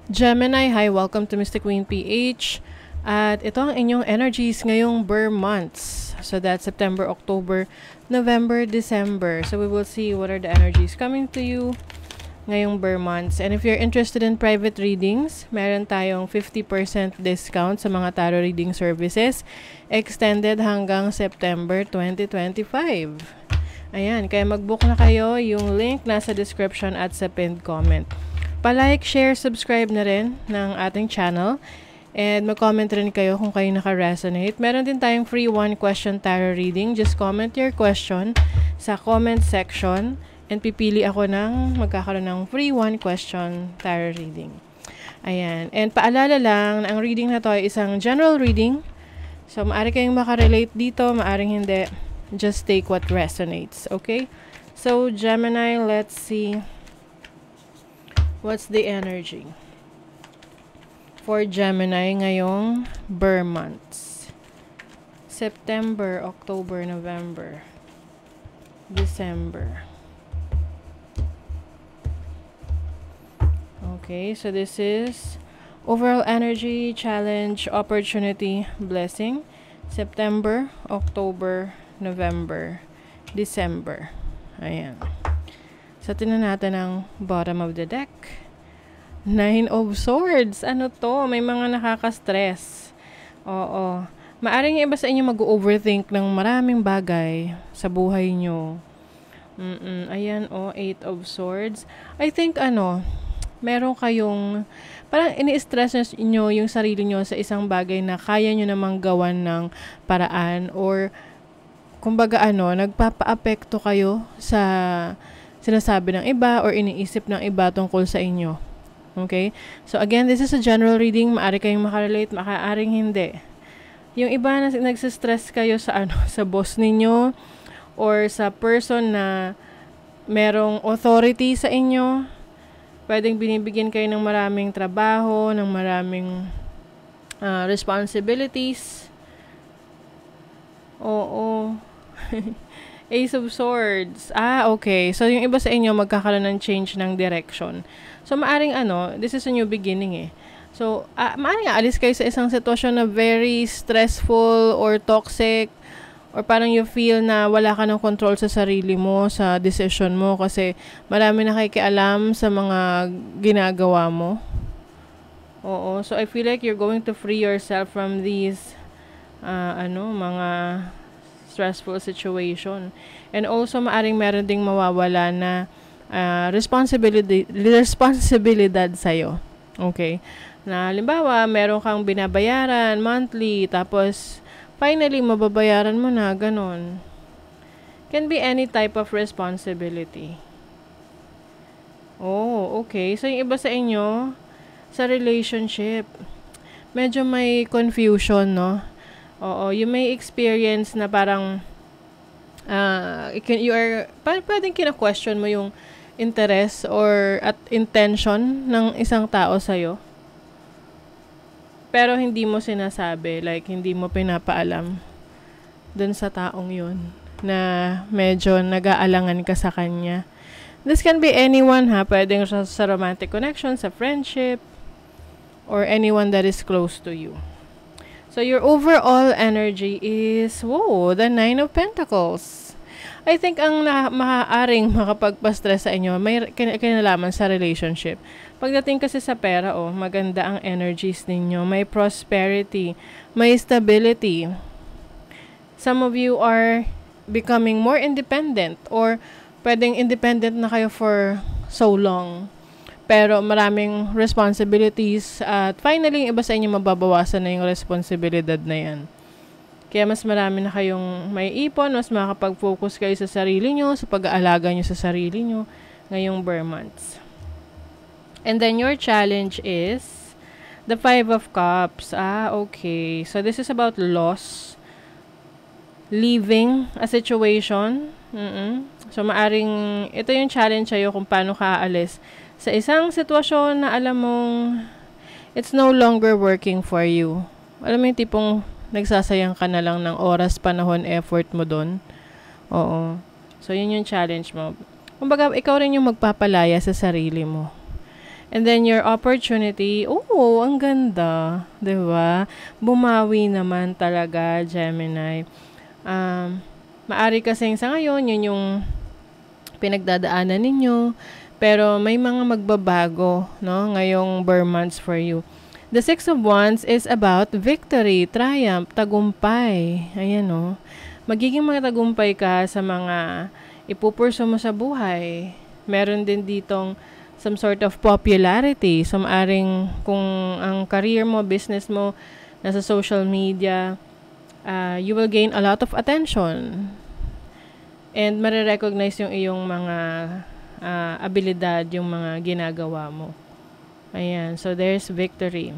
Gemini, hi, welcome to Mystic Queen PH. At ito ang inyong energies ngayong Burr months. So that's September, October, November, December. So we will see what are the energies coming to you ngayong Burr months. And if you're interested in private readings, meron tayong 50% discount sa mga tarot reading services extended hanggang September 2025. Ayan, kaya mag-book na kayo. Yung link nasa description at sa pinned comment. Pa-like, share, subscribe na rin ng ating channel. And mag-comment rin kayo kung kayo naka-resonate. Meron din tayong free one-question tarot reading. Just comment your question sa comment section. And pipili ako ng magkakaroon ng free one-question tarot reading. Ayan. And paalala lang na ang reading na to ay isang general reading. So, maaari kayong makarelate dito, maaring hindi. Just take what resonates. Okay? So, Gemini, let's see. What's the energy for Gemini ngayong Burr months? September, October, November, December. Okay, so this is overall energy, challenge, opportunity, blessing. September, October, November, December. Ayan. So, tingnan natin ang bottom of the deck. 9 of Swords. Ano to? May mga nakaka-stress. Oo. Maaring yung iba sa inyo mag-overthink ng maraming bagay sa buhay nyo. Ayan, 8 of Swords. I think, meron kayong, parang ini-stress nyo yung sarili nyo sa isang bagay na kaya nyo namang gawan ng paraan or, kumbaga, nagpapa-apekto kayo sa sinasabi ng iba or iniisip ng iba tungkol sa inyo. Okay? So, again, this is a general reading. Maaari kayong makarelate, maaaring hindi. Yung iba na nagsistress kayo sa sa boss ninyo or sa person na merong authority sa inyo. Pwedeng binibigyan kayo ng maraming trabaho, ng maraming responsibilities. Oo. Ace of Swords. Okay. So, yung iba sa inyo magkakaroon ng change ng direction. So, maaring this is a new beginning eh. So, maaring aalis kayo sa isang sitwasyon na very stressful or toxic or parang you feel na wala ka ng control sa sarili mo, sa decision mo kasi marami nakikialam sa mga ginagawa mo. Oo. So, I feel like you're going to free yourself from these mga stressful situation. And also, maaring meron ding mawawala na responsibilidad sa'yo. Okay? Na, halimbawa, meron kang binabayaran monthly, tapos, finally, mababayaran mo na, ganon. Can be any type of responsibility. Oh, okay. So, yung iba sa inyo, sa relationship, medyo may confusion, no? Oo, you may experience na parang pwedeng kina-question mo yung interest or at intention ng isang tao sa'yo. Pero hindi mo sinasabi, like hindi mo pinapaalam dun sa taong yun na medyo nag-aalangan ka sa kanya. This can be anyone ha, pwedeng sa romantic connection, sa friendship, or anyone that is close to you. So, your overall energy is, the 9 of Pentacles. I think ang maaaring makapagpa-stress sa inyo, may kinalaman sa relationship. Pagdating kasi sa pera, maganda ang energies ninyo. May prosperity, may stability. Some of you are becoming more independent or pwedeng independent na kayo for so long. Pero maraming responsibilities at finally, yung iba sa inyo mababawasan na yung responsibilidad na yan. Kaya mas marami na kayong may ipon, mas makakapag-focus kayo sa sarili nyo, sa pag-aalaga nyo sa sarili nyo ngayong Burr months. And then your challenge is the 5 of Cups. Okay. So this is about loss, leaving a situation. So maaring, ito yung challenge sa'yo kung paano ka aalis sa isang sitwasyon na alam mong it's no longer working for you. Alam mo yung tipong nagsasayang ka na lang ng oras, panahon, effort mo doon. Oo. So, yun yung challenge mo. Kumbaga, ikaw rin yung magpapalaya sa sarili mo. And then your opportunity, ang ganda, 'di ba? Bumawi naman talaga, Gemini. Maari kasing sa ngayon, yun yung pinagdadaanan ninyo, pero may mga magbabago, no? Ngayong Burr months for you. The Six of Wands is about victory, triumph, tagumpay. Ayan, no? Magiging matagumpay ka sa mga ipupurso mo sa buhay. Meron din ditong some sort of popularity. So, maaring kung ang career mo, business mo, nasa social media, you will gain a lot of attention. And marirecognize yung iyong mga abilidad, yung mga ginagawa mo. Ayan, so there's victory.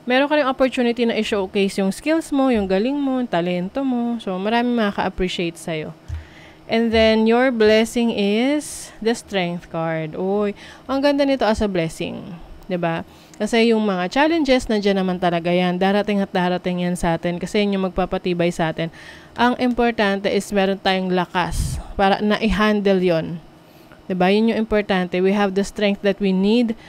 Meron ka rin opportunity na i-showcase yung skills mo, yung galing mo, yung talento mo. So, marami makaka-appreciate sa'yo. And then, your blessing is the Strength card. Uy, ang ganda nito as a blessing. 'Di ba? Kasi yung mga challenges, nandiyan naman talaga yan. Darating at darating yan sa atin. Kasi yun yung magpapatibay sa atin. Ang importante is meron tayong lakas para na i-handle yon. 'Di ba? Yun yung importante. We have the strength that we need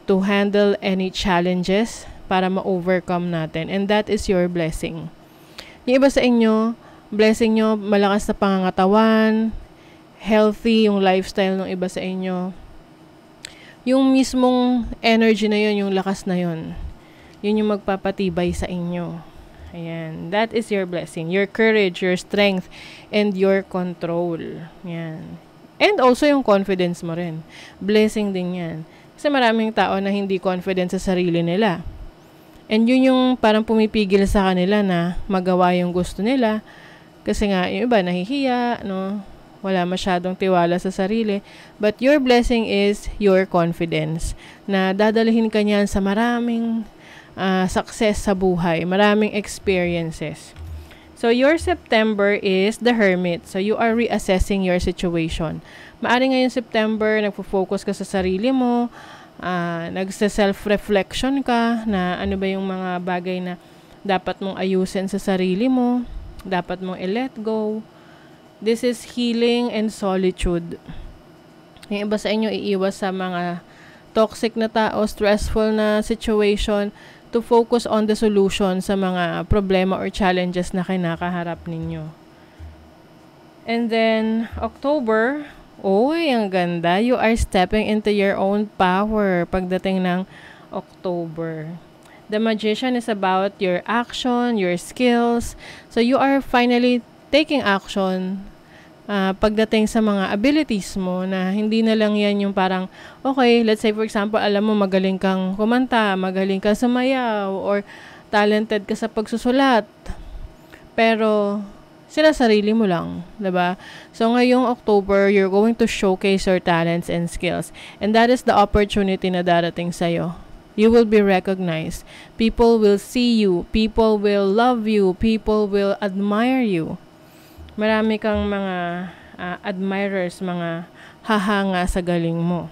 to handle any challenges para ma-overcome natin. And that is your blessing. Yung iba sa inyo, blessing nyo, malakas na pangangatawan, healthy yung lifestyle ng iba sa inyo. Yung mismong energy na yun, yung lakas na yun, yun yung magpapatibay sa inyo. Ayan. That is your blessing. Your courage, your strength, and your control. Ayan. And also yung confidence mo rin. Blessing din yan. Kasi maraming tao na hindi confident sa sarili nila. And yun yung parang pumipigil sa kanila na magawa yung gusto nila. Kasi nga, yung iba nahihiya, no? Wala masyadong tiwala sa sarili. But your blessing is your confidence. Na dadalhin ka niyan sa maraming success sa buhay. Maraming experiences. So, your September is the Hermit. So, you are reassessing your situation. Maari ngayon September, nagpo-focus ka sa sarili mo, nagsa-self-reflection ka na ano ba yung mga bagay na dapat mong ayusin sa sarili mo, dapat mong i-let go. This is healing and solitude. Yung iba sa inyo iiwas sa mga toxic na tao, stressful na situation, to focus on the solution sa mga problema or challenges na kinakaharap ninyo. And then, October, ang ganda. You are stepping into your own power pagdating ng October. The Magician is about your action, your skills. So, you are finally taking action pagdating sa mga abilities mo na hindi na lang yan yung parang, okay, let's say for example, alam mo magaling kang kumanta, magaling kang sumayaw, or talented ka sa pagsusulat. Pero, sinasarili mo lang, 'di ba? So, ngayong October, you're going to showcase your talents and skills. And that is the opportunity na darating sa'yo. You will be recognized. People will see you. People will love you. People will admire you. Marami kang mga admirers, mga hahanga sa galing mo.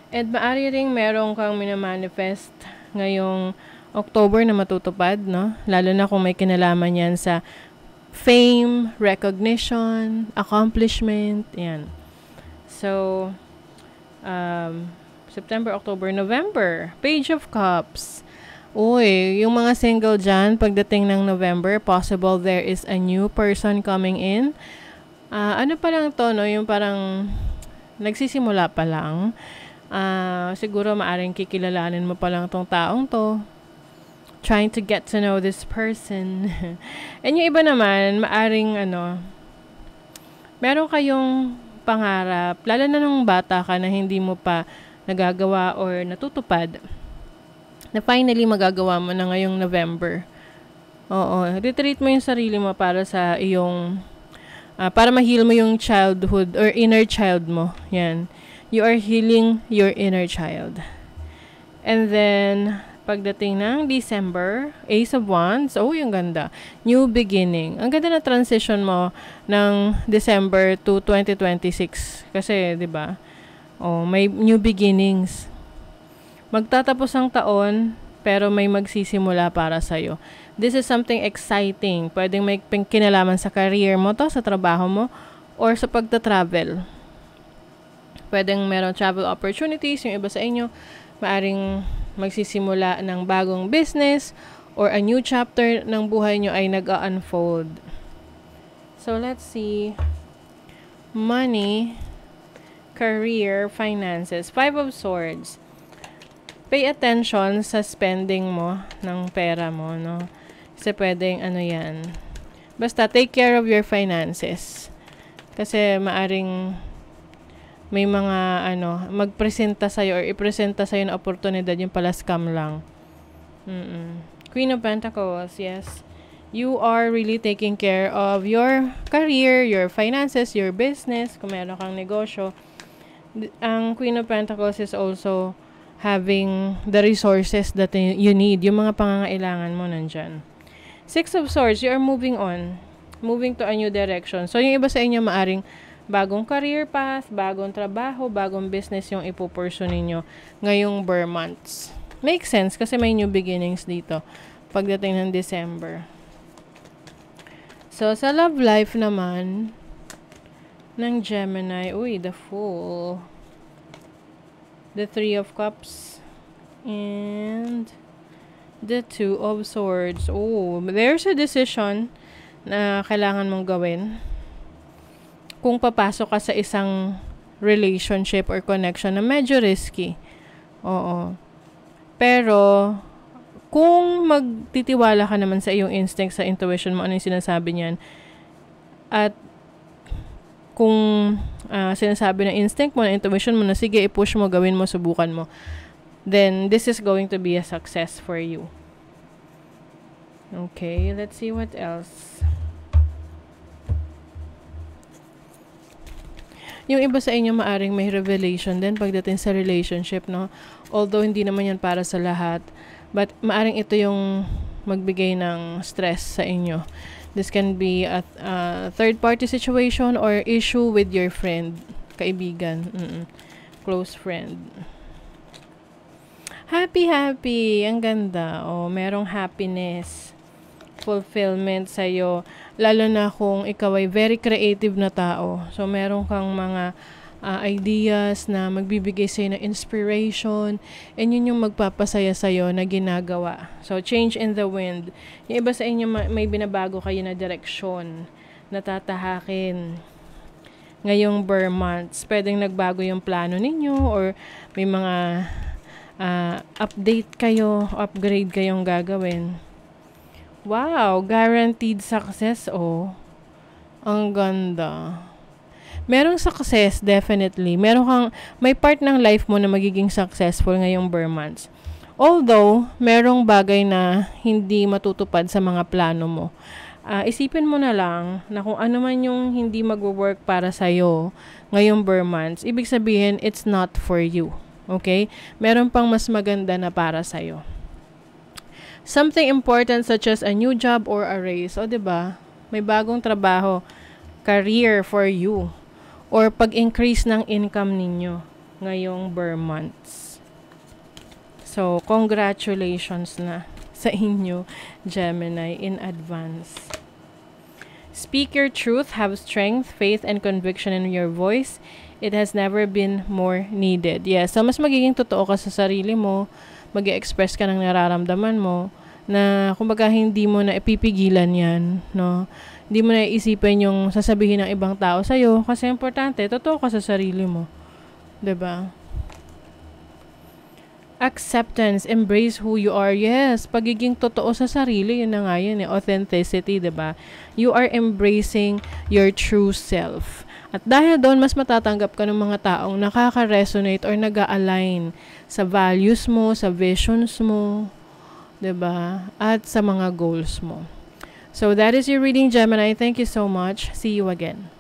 And maari ring meron kang minamanifest ngayong October na matutupad, no? Lalo na kung may kinalaman yan sa fame, recognition, accomplishment, yan. So, September, October, November, Page of Cups. Yung mga single dyan, pagdating ng November, possible there is a new person coming in. Ano pa lang to, no? Yung parang nagsisimula pa lang. Siguro maaring kikilalanin mo pa lang tong taong to. Trying to get to know this person. And yung iba naman, maaring meron kayong pangarap, lalo na nung bata ka na hindi mo pa nagagawa or natutupad, na finally magagawa mo na ngayong November. Retreat mo yung sarili mo para sa iyong, para ma-heal mo yung childhood or inner child mo. Yan. You are healing your inner child. And then, pagdating ng December, Ace of Wands, yung ganda. New beginning. Ang ganda na transition mo ng December to 2026. Kasi, di ba? May new beginnings. Magtatapos ang taon, pero may magsisimula para sa'yo. This is something exciting. Pwedeng may kinalaman sa career mo to, sa trabaho mo, or sa pagta-travel. Pwedeng meron travel opportunities. Yung iba sa inyo, maaring magsisimula ng bagong business or a new chapter ng buhay nyo ay nag-unfold. So, let's see. Money, career, finances. 5 of Swords. Pay attention sa spending mo ng pera mo, no? Kasi pwedeng ano yan. Basta, take care of your finances. Kasi maaring may mga magpresenta sa'yo or ipresenta sa'yo na oportunidad, yung pala scam lang. Queen of Pentacles, yes. You are really taking care of your career, your finances, your business, kung meron kang negosyo. Ang Queen of Pentacles is also having the resources that you need. Yung mga pangangailangan mo nandyan. 6 of Swords, you are moving on. Moving to a new direction. So, yung iba sa inyo maaring bagong career path, bagong trabaho, bagong business yung ipupursu ninyo ngayong Burr months. Makes sense kasi may new beginnings dito pagdating ng December. So, sa love life naman ng Gemini, the Fool, the 3 of Cups, and the 2 of Swords. There's a decision na kailangan mong gawin kung papasok ka sa isang relationship or connection na medyo risky. Oo. Pero, kung magtitiwala ka naman sa iyong instinct, sa intuition mo, ano yung sinasabi niyan, at kung sinasabi ng instinct mo, na intuition mo, na sige, i-push mo, gawin mo, subukan mo, then this is going to be a success for you. Okay, let's see what else. Yung iba sa inyo maaring may revelation din pagdating sa relationship, no? Although hindi naman yan para sa lahat, but maaring ito yung magbigay ng stress sa inyo. This can be a third party situation or issue with your friend, kaibigan, close friend. Happy, ang ganda. Merong happiness, fulfillment sa'yo. Lalo na kung ikaw ay very creative na tao. So, meron kang mga ideas na magbibigay sa'yo ng inspiration. And yun yung magpapasaya sa'yo na ginagawa. So, change in the wind. Yung iba sa inyo may binabago kayo na direksyon na tatahakin. Ngayong Burr months, pwedeng nagbago yung plano ninyo or may mga update kayo, upgrade kayong gagawin. Wow, guaranteed success, Ang ganda. Merong success, definitely. May part ng life mo na magiging successful ngayong Burr months. Although, merong bagay na hindi matutupad sa mga plano mo. Isipin mo na lang na kung ano man yung hindi mag-work para sa'yo ngayong Burr months, ibig sabihin, it's not for you. Okay? Meron pang mas maganda na para sa'yo. Something important such as a new job or a raise. Diba? May bagong trabaho, career for you, or pag-increase ng income ninyo ngayong Burr months. So, congratulations na sa inyo, Gemini, in advance. Speak your truth, have strength, faith, and conviction in your voice. It has never been more needed. Yes, so mas magiging totoo ka sa sarili mo, mag-express ka ng nararamdaman mo, na kumbaga hindi mo na ipipigilan yan, no? Hindi mo na iisipin yung sasabihin ng ibang tao sa'yo, kasi importante, totoo ka sa sarili mo. 'Di ba? Acceptance, embrace who you are. Yes, pagiging totoo sa sarili, yun na nga yun, authenticity, 'di ba? You are embracing your true self. At dahil doon, mas matatanggap ka ng mga taong nakaka-resonate or nag-a-align sa values mo, sa visions mo, 'di ba? At sa mga goals mo. So that is your reading, Gemini. Thank you so much. See you again.